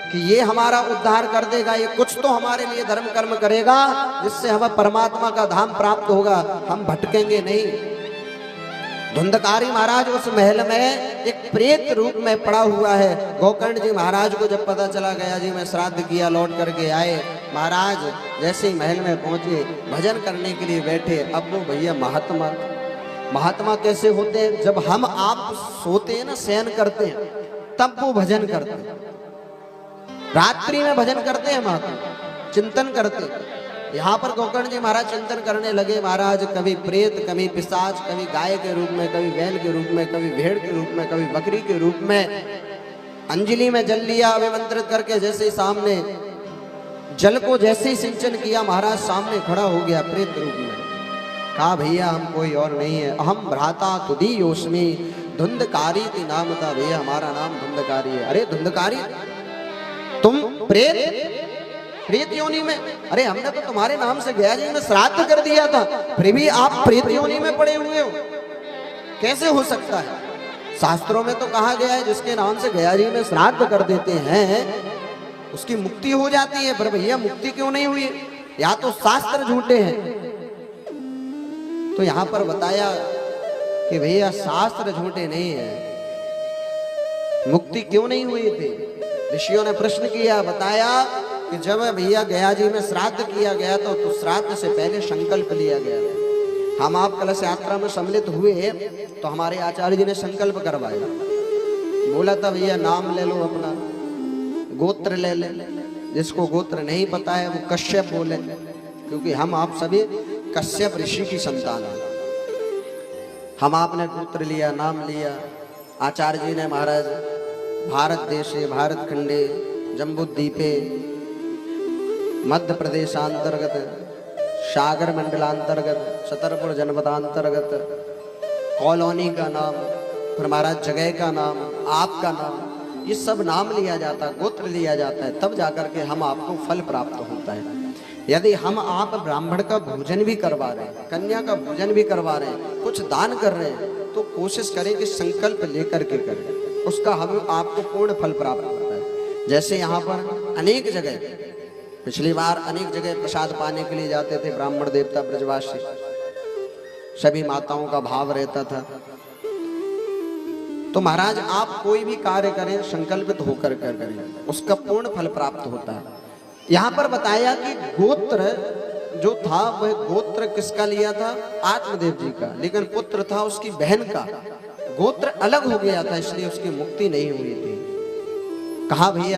कि ये हमारा उद्धार कर देगा, ये कुछ तो हमारे लिए धर्म कर्म करेगा जिससे हमें परमात्मा का धाम प्राप्त होगा, हम भटकेंगे नहीं। धुंधकारी महाराज उस महल में एक प्रेत रूप में पड़ा हुआ है। गोकर्ण जी महाराज को जब पता चला गया जी मैं श्राद्ध किया, लौट करके आए, महाराज जैसे ही महल में पहुंचे भजन करने के लिए बैठे। अब वो भैया महात्मा कैसे होते हैं? जब हम आप सोते हैं ना, शयन करते हैं, तब वो भजन करते हैं। रात्रि में भजन करते हैं महात्मा, चिंतन करते हैं। यहाँ पर गोकर्ण जी महाराज चिंतन करने लगे। महाराज कभी प्रेत, कभी पिशाच, कभी गाय के रूप में, कभी बैल के रूप में, कभी भेड़ के रूप में, कभी बकरी के रूप में। अंजलि में जल लिया अभिमंत्रित करके, जैसे ही सामने जल को जैसे ही सिंचन किया, महाराज सामने खड़ा हो गया प्रेत रूप में। कहा भैया हम कोई और नहीं है, अहम भ्राता तुदी योस्मी धुंधकारी थी नाम था। भैया हमारा नाम धुंधकारी है। अरे धुंधकारी तुम प्रेत योनि में? अरे हमने तो तुम्हारे नाम से गया जी में श्राद्ध कर दिया था, फिर भी आप प्रेत योनि में पड़े हुए हो, कैसे हो सकता है? शास्त्रों में तो कहा गया है जिसके नाम से गया जी में श्राद्ध कर देते हैं उसकी मुक्ति हो जाती है। पर भैया मुक्ति क्यों नहीं हुई? या तो शास्त्र झूठे हैं। तो यहां पर बताया कि भैया शास्त्र झूठे नहीं है, मुक्ति क्यों नहीं हुई थी? ऋषियों ने प्रश्न किया, बताया कि जब भैया गया जी में श्राद्ध किया गया तो श्राद्ध से पहले संकल्प लिया गया था। हम आप कलश यात्रा में सम्मिलित हुए तो हमारे आचार्य जी ने संकल्प करवाया, बोला था भैया नाम ले लो, अपना गोत्र ले ले, जिसको गोत्र नहीं पता है वो कश्यप बोले, क्योंकि हम आप सभी कश्यप ऋषि की संतान है। हम आपने गोत्र लिया, नाम लिया। आचार्य जी ने महाराज भारत देशे भारत खंडे जम्बूद्वीपे मध्य प्रदेशांतर्गत सागर मंडलांतर्गत छतरपुर जनपदांतर्गत कॉलोनी का नाम, फिर महाराज जगह का नाम, आपका नाम, ये सब नाम लिया जाता है, गोत्र लिया जाता है, तब जाकर के हम आपको फल प्राप्त होता है। यदि हम आप ब्राह्मण का भोजन भी करवा रहे हैं, कन्या का भोजन भी करवा रहे हैं, कुछ दान कर रहे हैं, तो कोशिश करें कि संकल्प लेकर के करें, उसका हम आपको पूर्ण फल प्राप्त होता है। जैसे यहाँ पर अनेक जगह, पिछली बार अनेक जगह प्रसाद पाने के लिए जाते थे ब्राह्मण देवता ब्रजवासी, सभी माताओं का भाव रहता था। तो महाराज आप कोई भी कार्य करें संकल्पित होकर करें, उसका पूर्ण फल प्राप्त होता है। यहाँ पर बताया कि गोत्र जो था वह गोत्र किसका लिया था? आत्मदेव जी का, लेकिन पुत्र था उसकी बहन का, गोत्र अलग हो गया था, इसलिए उसकी मुक्ति नहीं हुई थी। कहा भैया